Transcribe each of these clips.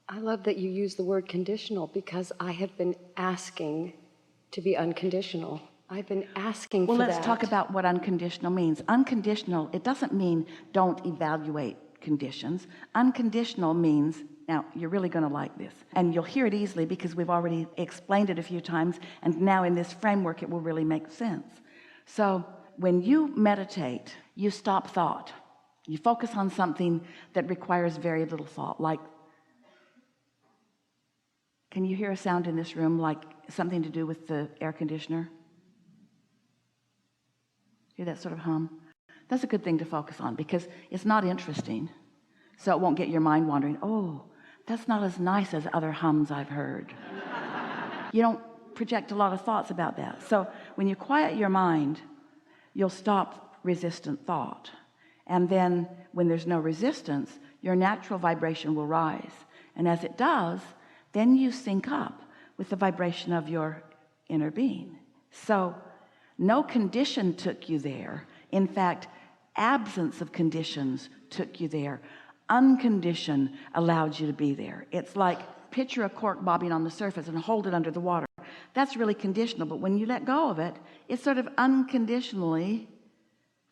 I love that you use the word conditional, because I have been asking to be unconditional. I've been asking for that. Well, let's talk about what unconditional means. Unconditional, it doesn't mean don't evaluate conditions. Unconditional means, now you're really going to like this, and you'll hear it easily because we've already explained it a few times, and now in this framework it will really make sense. So when you meditate, you stop thought. You focus on something that requires very little thought. Like, can you hear a sound in this room, like something to do with the air conditioner? Hear that sort of hum? That's a good thing to focus on, because it's not interesting, so it won't get your mind wandering. Oh, that's not as nice as other hums I've heard. You don't project a lot of thoughts about that. So when you quiet your mind, you'll stop resistant thought, and then when there's no resistance, your natural vibration will rise, and as it does, then you sync up with the vibration of your inner being. So no condition took you there. In fact, absence of conditions took you there. Unconditioned allowed you to be there. It's like picture a cork bobbing on the surface and hold it under the water. That's really conditional, but when you let go of it, it sort of unconditionally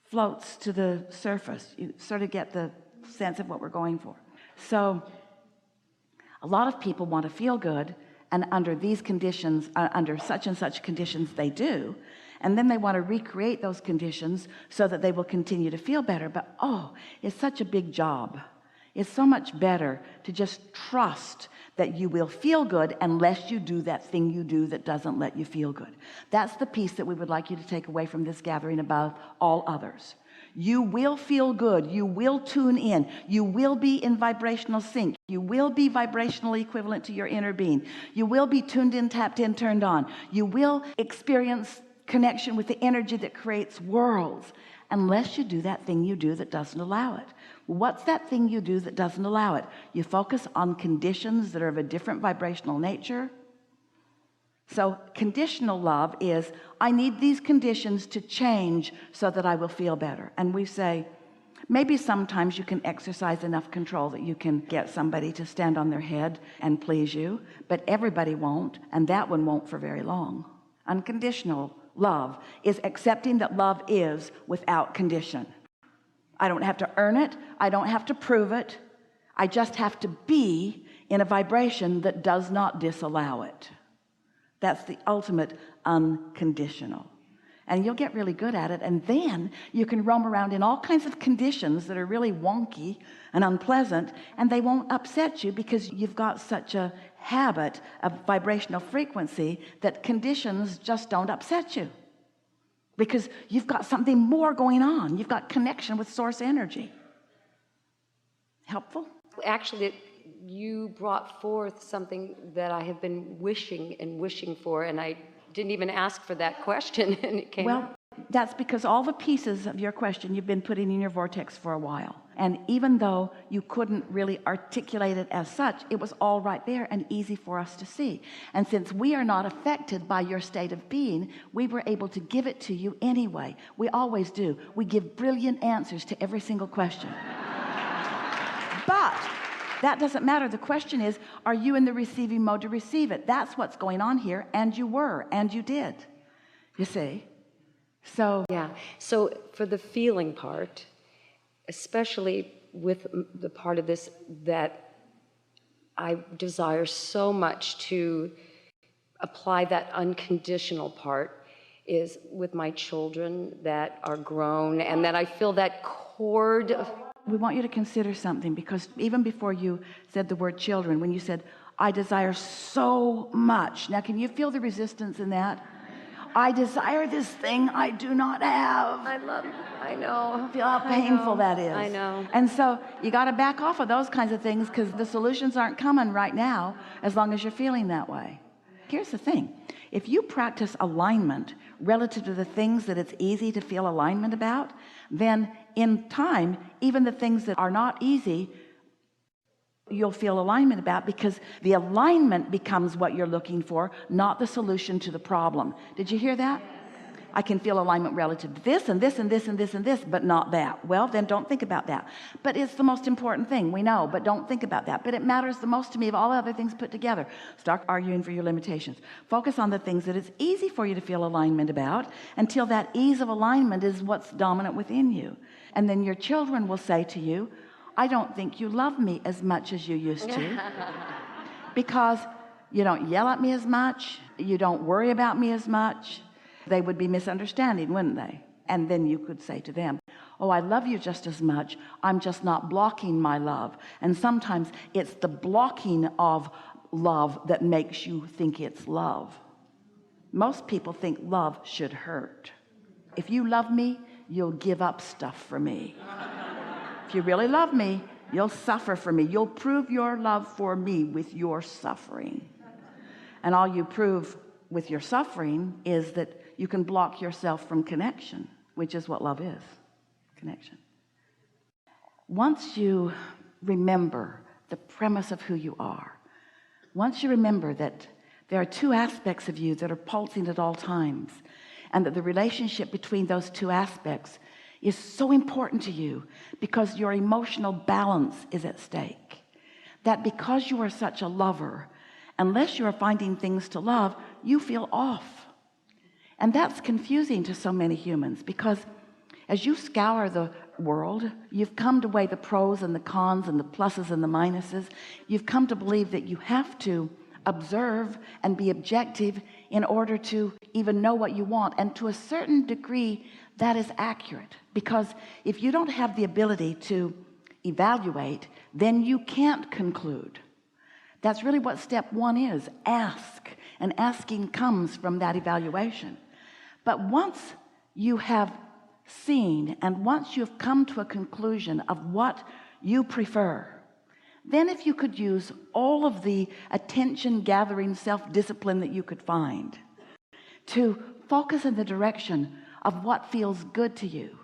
floats to the surface. You sort of get the sense of what we're going for. So a lot of people want to feel good, and under these conditions, under such and such conditions, they do, and then they want to recreate those conditions so that they will continue to feel better. But oh, it's such a big job. It's so much better to just trust that you will feel good unless you do that thing you do that doesn't let you feel good. That's the piece that we would like you to take away from this gathering above all others. You will feel good. You will tune in. You will be in vibrational sync. You will be vibrationally equivalent to your inner being. You will be tuned in, tapped in, turned on. You will experience connection with the energy that creates worlds, unless you do that thing you do that doesn't allow it. What's that thing you do that doesn't allow it? You focus on conditions that are of a different vibrational nature. So conditional love is, I need these conditions to change so that I will feel better. And we say, maybe sometimes you can exercise enough control that you can get somebody to stand on their head and please you, but everybody won't, and that one won't for very long. Unconditional love is accepting that love is without condition. I don't have to earn it. I don't have to prove it. I just have to be in a vibration that does not disallow it. That's the ultimate unconditional. And you'll get really good at it, and then you can roam around in all kinds of conditions that are really wonky and unpleasant, and they won't upset you because you've got such a habit of vibrational frequency that conditions just don't upset you, because you've got something more going on. You've got connection with source energy. Helpful? Actually, you brought forth something that I have been wishing and wishing for, and I didn't even ask for that question, and it came up. That's because all the pieces of your question you've been putting in your vortex for a while, and even though you couldn't really articulate it as such, it was all right there and easy for us to see. And since we are not affected by your state of being, we were able to give it to you anyway. We always do. We give brilliant answers to every single question. But that doesn't matter. The question is, are you in the receiving mode to receive it? That's what's going on here, and you were, and you did. You see? So yeah. So for the feeling part, especially with the part of this that I desire so much to apply, that unconditional part, is with my children that are grown, and that I feel that cord of... We want you to consider something, because even before you said the word children, when you said, I desire so much. Now, can you feel the resistance in that? I desire this thing I do not have. I know. Feel how painful that is. I know. And so you got to back off of those kinds of things, because the solutions aren't coming right now as long as you're feeling that way. Here's the thing. If you practice alignment relative to the things that it's easy to feel alignment about, then in time, even the things that are not easy, you'll feel alignment about, because the alignment becomes what you're looking for, not the solution to the problem. Did you hear that? I can feel alignment relative to this and this and this and this and this, but not that. Well, then don't think about that. But it's the most important thing, we know, but don't think about that. But it matters the most to me of all other things put together. Start arguing for your limitations. Focus on the things that it's easy for you to feel alignment about, until that ease of alignment is what's dominant within you. And then your children will say to you, I don't think you love me as much as you used to, because you don't yell at me as much, you don't worry about me as much. They would be misunderstanding, wouldn't they? And then you could say to them, oh, I love you just as much, I'm just not blocking my love. And sometimes it's the blocking of love that makes you think it's love. Most people think love should hurt. If you love me, you'll give up stuff for me. If you really love me, you'll suffer for me. You'll prove your love for me with your suffering. And all you prove with your suffering is that you can block yourself from connection, which is what love is, connection. Once you remember the premise of who you are, once you remember that there are two aspects of you that are pulsing at all times, and that the relationship between those two aspects is so important to you because your emotional balance is at stake, that because you are such a lover, unless you are finding things to love, you feel off. And that's confusing to so many humans, because as you scour the world, you've come to weigh the pros and the cons and the pluses and the minuses. You've come to believe that you have to observe and be objective in order to even know what you want. And to a certain degree, that is accurate, because if you don't have the ability to evaluate, then you can't conclude. That's really what step one is. Ask. And asking comes from that evaluation. But once you have seen, and once you've come to a conclusion of what you prefer, then if you could use all of the attention gathering self-discipline that you could find to focus in the direction of what feels good to you,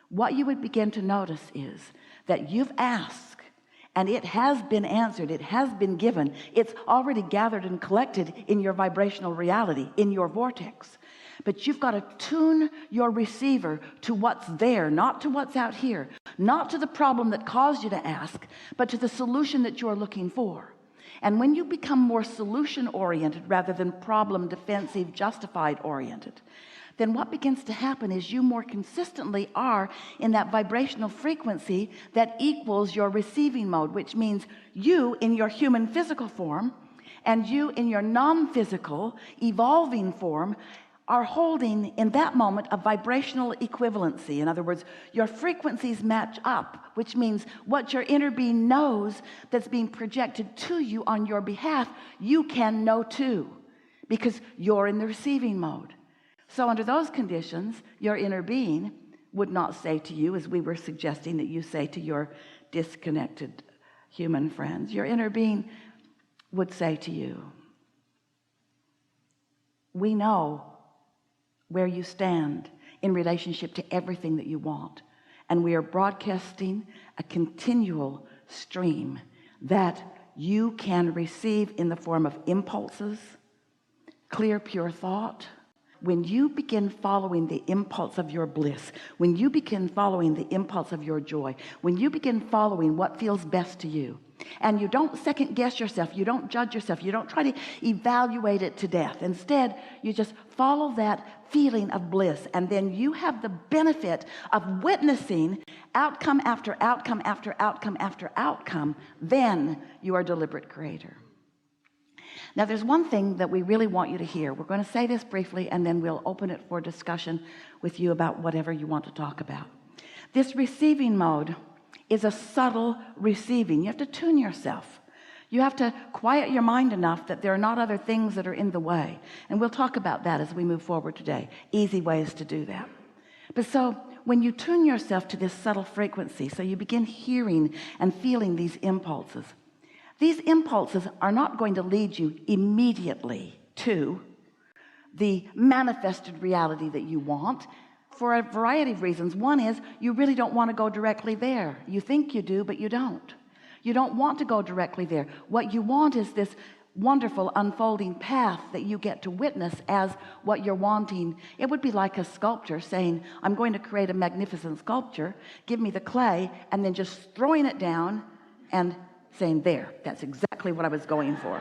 what you would begin to notice is that you've asked, and it has been answered, it has been given, it's already gathered and collected in your vibrational reality, in your vortex. But you've got to tune your receiver to what's there, not to what's out here, not to the problem that caused you to ask, but to the solution that you're looking for. And when you become more solution oriented rather than problem defensive justified oriented, then what begins to happen is you more consistently are in that vibrational frequency that equals your receiving mode, which means you in your human physical form and you in your non-physical evolving form are holding in that moment a vibrational equivalency. In other words, your frequencies match up, which means what your inner being knows that's being projected to you on your behalf, you can know too, because you're in the receiving mode. So under those conditions, your inner being would not say to you, as we were suggesting that you say to your disconnected human friends, your inner being would say to you, we know where you stand in relationship to everything that you want, and we are broadcasting a continual stream that you can receive in the form of impulses, clear, pure thought. When you begin following the impulse of your bliss, when you begin following the impulse of your joy, when you begin following what feels best to you, and you don't second guess yourself, you don't judge yourself, you don't try to evaluate it to death. Instead, you just follow that feeling of bliss, and then you have the benefit of witnessing outcome after outcome after outcome after outcome. Then you are a deliberate creator. Now, there's one thing that we really want you to hear. We're going to say this briefly, and then we'll open it for discussion with you about whatever you want to talk about. This receiving mode is a subtle receiving. You have to tune yourself. You have to quiet your mind enough that there are not other things that are in the way. And we'll talk about that as we move forward today. Easy ways to do that. But so when you tune yourself to this subtle frequency, so you begin hearing and feeling these impulses are not going to lead you immediately to the manifested reality that you want, for a variety of reasons. One is you really don't want to go directly there. You think you do, but you don't. You don't want to go directly there. What you want is this wonderful unfolding path that you get to witness as what you're wanting. It would be like a sculptor saying, I'm going to create a magnificent sculpture, give me the clay, and then just throwing it down and saying, there, that's exactly what I was going for.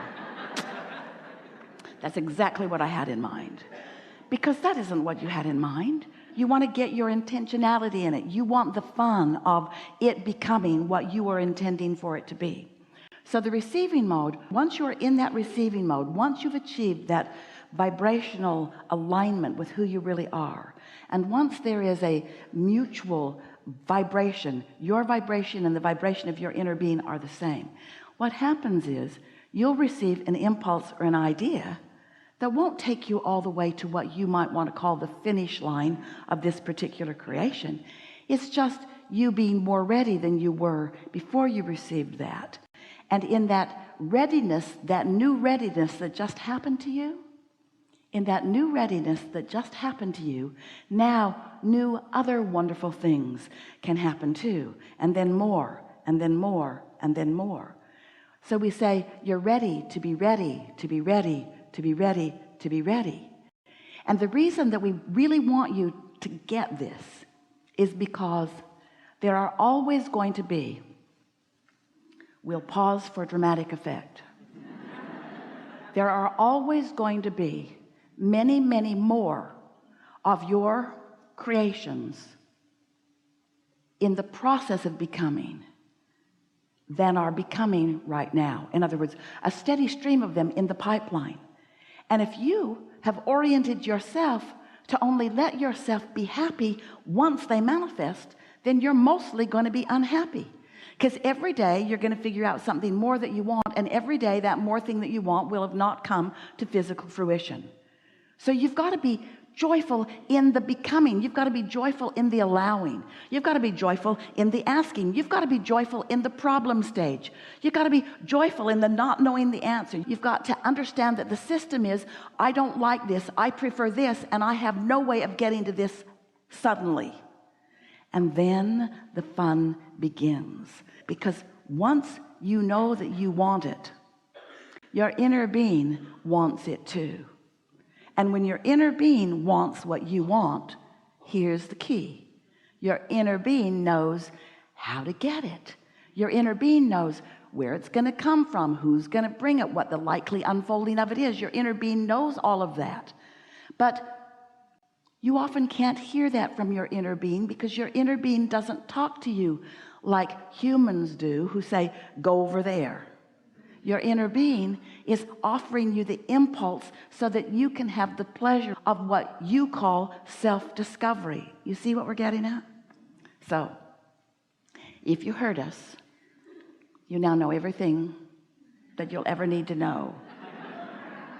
That's exactly what I had in mind. Because that isn't what you had in mind. You want to get your intentionality in it. You want the fun of it becoming what you were intending for it to be. So the receiving mode, once you're in that receiving mode, once you've achieved that vibrational alignment with who you really are, and once there is a mutual vibration, your vibration and the vibration of your inner being are the same, what happens is you'll receive an impulse or an idea that won't take you all the way to what you might want to call the finish line of this particular creation. It's just you being more ready than you were before you received that. And in that readiness, that new readiness that just happened to you, in that new readiness that just happened to you, now new other wonderful things can happen too, and then more, and then more, and then more. So we say, you're ready to be ready, to be ready, to be ready, to be ready. And the reason that we really want you to get this is because there are always going to be, we'll pause for dramatic effect, there are always going to be many, many more of your creations in the process of becoming than are becoming right now. In other words, a steady stream of them in the pipeline. And if you have oriented yourself to only let yourself be happy once they manifest, then you're mostly going to be unhappy. Because every day you're going to figure out something more that you want, and every day that more thing that you want will have not come to physical fruition. So you've got to be joyful in the becoming. You've got to be joyful in the allowing. You've got to be joyful in the asking. You've got to be joyful in the problem stage. You've got to be joyful in the not knowing the answer. You've got to understand that the system is, I don't like this, I prefer this, and I have no way of getting to this suddenly. And then the fun begins, because once you know that you want it, your inner being wants it too. And when your inner being wants what you want, here's the key. Your inner being knows how to get it. Your inner being knows where it's going to come from, who's going to bring it, what the likely unfolding of it is. Your inner being knows all of that. But you often can't hear that from your inner being, because your inner being doesn't talk to you like humans do, who say, go over there. Your inner being is offering you the impulse so that you can have the pleasure of what you call self-discovery. You see what we're getting at? So, if you heard us, you now know everything that you'll ever need to know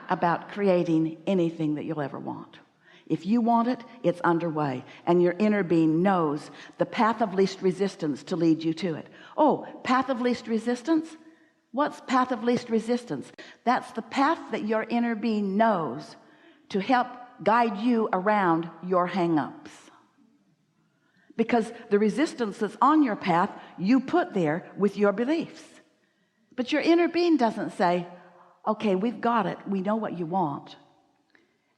about creating anything that you'll ever want. If you want it, it's underway, and your inner being knows the path of least resistance to lead you to it. Oh, path of least resistance? What's path of least resistance? That's the path that your inner being knows to help guide you around your hang-ups. Because the resistance that's on your path, you put there with your beliefs. But your inner being doesn't say, okay, we've got it, we know what you want,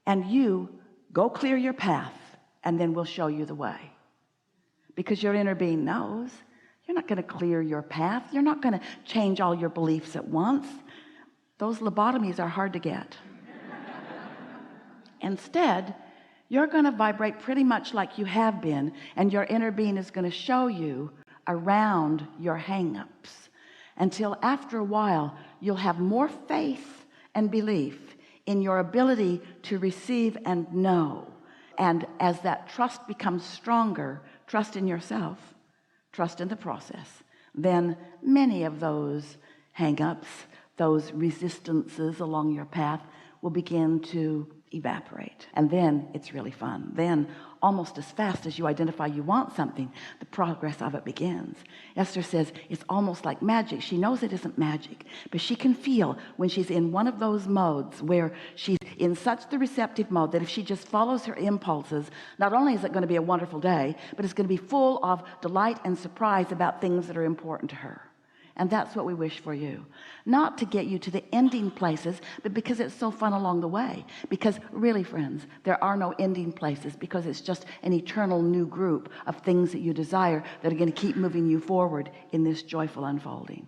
and you go clear your path, and then we'll show you the way. Because your inner being knows you're not going to clear your path. You're not going to change all your beliefs at once. Those lobotomies are hard to get. Instead, you're going to vibrate pretty much like you have been, and your inner being is going to show you around your hang-ups, until after a while you'll have more faith and belief in your ability to receive and know. And as that trust becomes stronger, trust in yourself, trust in the process, then many of those hang-ups, those resistances along your path will begin to evaporate. And then it's really fun. Then almost as fast as you identify you want something, the progress of it begins. Esther says it's almost like magic. She knows it isn't magic, but she can feel when she's in one of those modes where she's in such the receptive mode that if she just follows her impulses, not only is it going to be a wonderful day, but it's going to be full of delight and surprise about things that are important to her. And that's what we wish for you, not to get you to the ending places, but because it's so fun along the way. Because really, friends, there are no ending places, because it's just an eternal new group of things that you desire that are going to keep moving you forward in this joyful unfolding.